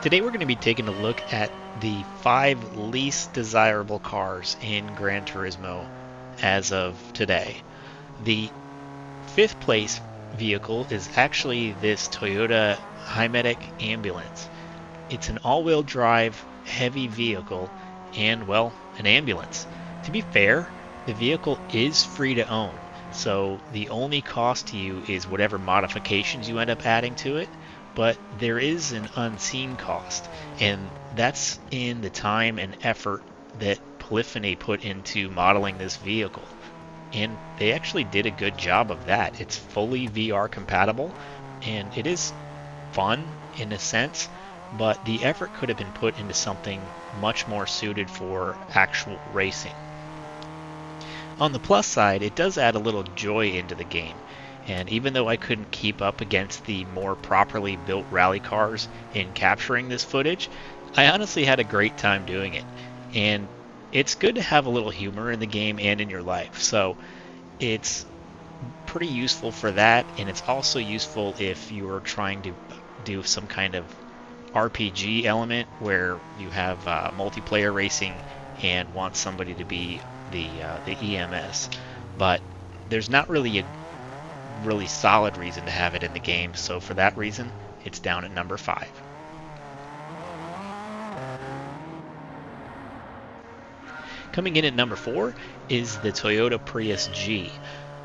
Today we're going to be taking a look at the 5 least desirable cars in Gran Turismo as of today. The 5th place vehicle is actually this Toyota Hymedic ambulance. It's an all-wheel drive heavy vehicle and, well, an ambulance. To be fair, the vehicle is free to own, so the only cost to you is whatever modifications you end up adding to it, but there is an unseen cost, and that's in the time and effort that Polyphony put into modeling this vehicle. And they actually did a good job of that. It's fully VR compatible, and it is fun in a sense, but the effort could have been put into something much more suited for actual racing. On the plus side, it does add a little joy into the game, and even though I couldn't keep up against the more properly built rally cars in capturing this footage, I honestly had a great time doing it. And it's good to have a little humor in the game and in your life, so it's pretty useful for that, and it's also useful if you are trying to do some kind of RPG element where you have multiplayer racing and want somebody to be the EMS. But there's not really a really solid reason to have it in the game, so for that reason, it's down at number 5. Coming in at number 4 is the Toyota Prius G.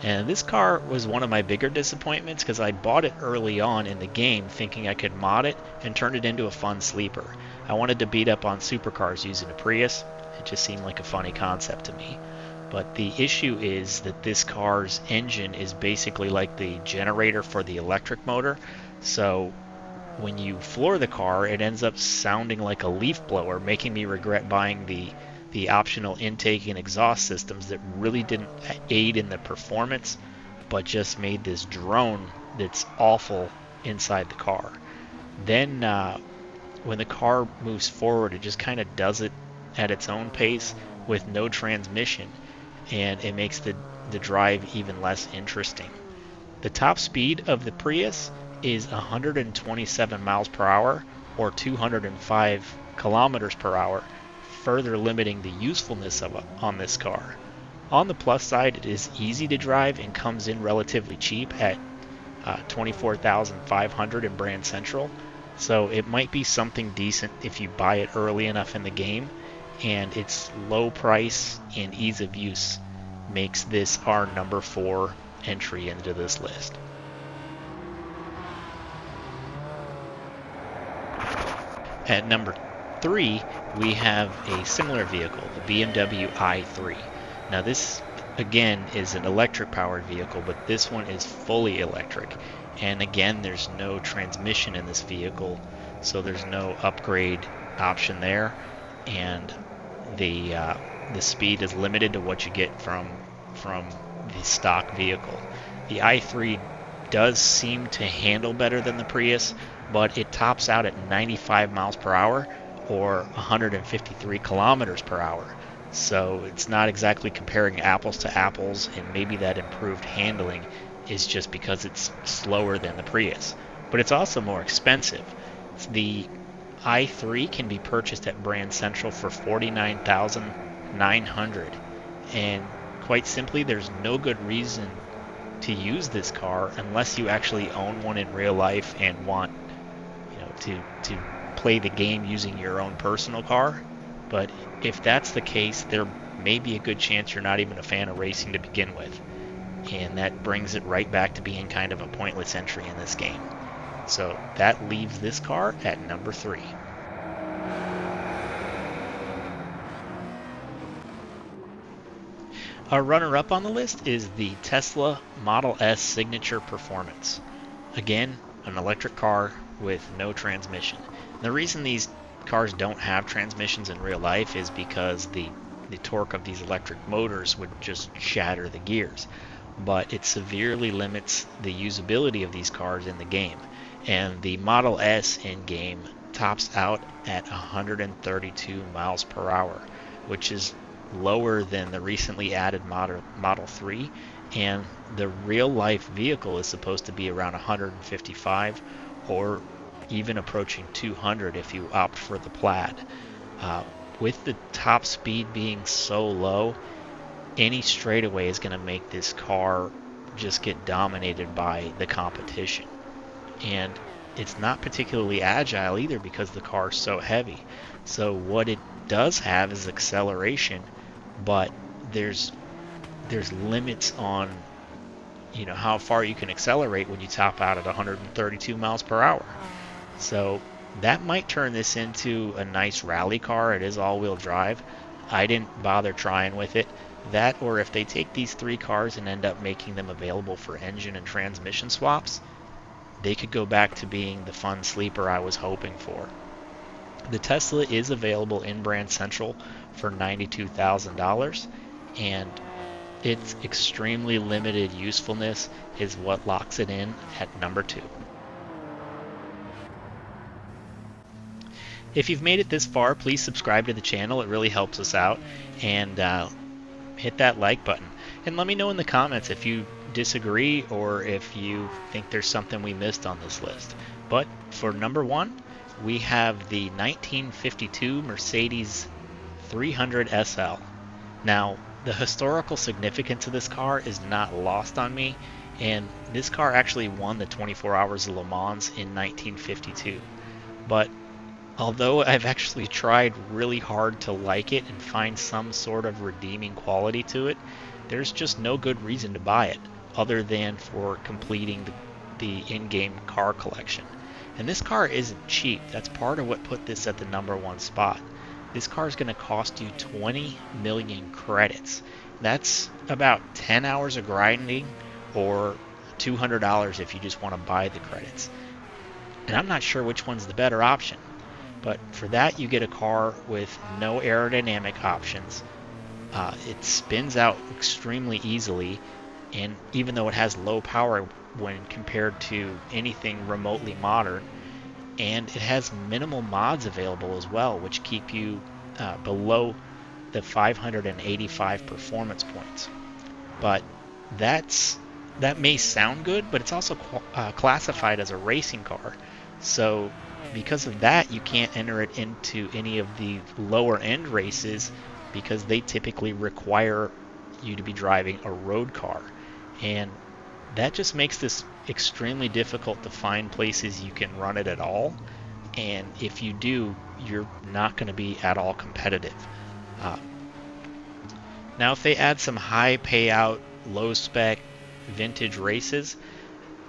And this car was one of my bigger disappointments because I bought it early on in the game thinking I could mod it and turn it into a fun sleeper. I wanted to beat up on supercars using a Prius. It just seemed like a funny concept to me. But the issue is that this car's engine is basically like the generator for the electric motor. So when you floor the car, it ends up sounding like a leaf blower, making me regret buying the optional intake and exhaust systems that really didn't aid in the performance, but just made this drone that's awful inside the car. Then when the car moves forward, it just kind of does it at its own pace with no transmission, and it makes the drive even less interesting. The top speed of the Prius is 127 miles per hour or 205 kilometers per hour, further limiting the usefulness on this car. On the plus side, it is easy to drive and comes in relatively cheap at 24,500 in Brand Central, so it might be something decent if you buy it early enough in the game, and its low price and ease of use makes this our number 4 entry into this list. At number 3, we have a similar vehicle, the BMW i3. Now this, again, is an electric-powered vehicle, but this one is fully electric. And again, there's no transmission in this vehicle, so there's no upgrade option there. And the speed is limited to what you get from the stock vehicle. The i3 does seem to handle better than the Prius, but it tops out at 95 miles per hour or 153 kilometers per hour. So it's not exactly comparing apples to apples, and maybe that improved handling is just because it's slower than the Prius. But it's also more expensive. The i3 can be purchased at Brand Central for $49,900, and quite simply, there's no good reason to use this car unless you actually own one in real life and want, to play the game using your own personal car. But if that's the case, there may be a good chance you're not even a fan of racing to begin with, and that brings it right back to being kind of a pointless entry in this game. So that leaves this car at number 3. Our runner-up on the list is the Tesla Model S Signature Performance. Again, an electric car with no transmission. The reason these cars don't have transmissions in real life is because the torque of these electric motors would just shatter the gears. But it severely limits the usability of these cars in the game. And the Model S in game tops out at 132 miles per hour, which is lower than the recently added Model 3, and the real life vehicle is supposed to be around 155 or even approaching 200 if you opt for the Plaid. With the top speed being so low, any straightaway is going to make this car just get dominated by the competition. And it's not particularly agile either because the car is so heavy. So what it does have is acceleration, but there's limits on how far you can accelerate when you top out at 132 miles per hour. So that might turn this into a nice rally car. It is all-wheel drive. I didn't bother trying with it. That, or if they take these 3 cars and end up making them available for engine and transmission swaps, they could go back to being the fun sleeper I was hoping for. The Tesla is available in Brand Central for $92,000, and its extremely limited usefulness is what locks it in at number 2. If you've made it this far, please subscribe to the channel. It really helps us out. And hit that like button. And let me know in the comments if you disagree or if you think there's something we missed on this list. But for number 1, we have the 1952 Mercedes 300 SL. Now, the historical significance of this car is not lost on me, and this car actually won the 24 Hours of Le Mans in 1952. But although I've actually tried really hard to like it and find some sort of redeeming quality to it, there's just no good reason to buy it other than for completing the in-game car collection. And this car isn't cheap. That's part of what put this at the number 1 spot. This car is going to cost you 20 million credits. That's about 10 hours of grinding or $200 if you just want to buy the credits. And I'm not sure which one's the better option. But for that, you get a car with no aerodynamic options. It spins out extremely easily, and even though it has low power when compared to anything remotely modern, and it has minimal mods available as well, which keep you below the 585 performance points. But that may sound good, but it's also classified as a racing car. So because of that, you can't enter it into any of the lower end races because they typically require you to be driving a road car. And that just makes this extremely difficult to find places you can run it at all. And if you do, you're not going to be at all competitive. Now, if they add some high payout, low spec vintage races,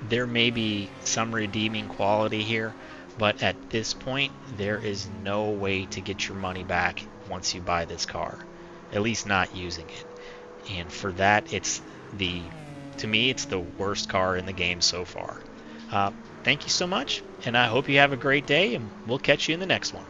there may be some redeeming quality here. But at this point, there is no way to get your money back once you buy this car, at least not using it. And for that, to me, it's the worst car in the game so far. Thank you so much, and I hope you have a great day, and we'll catch you in the next one.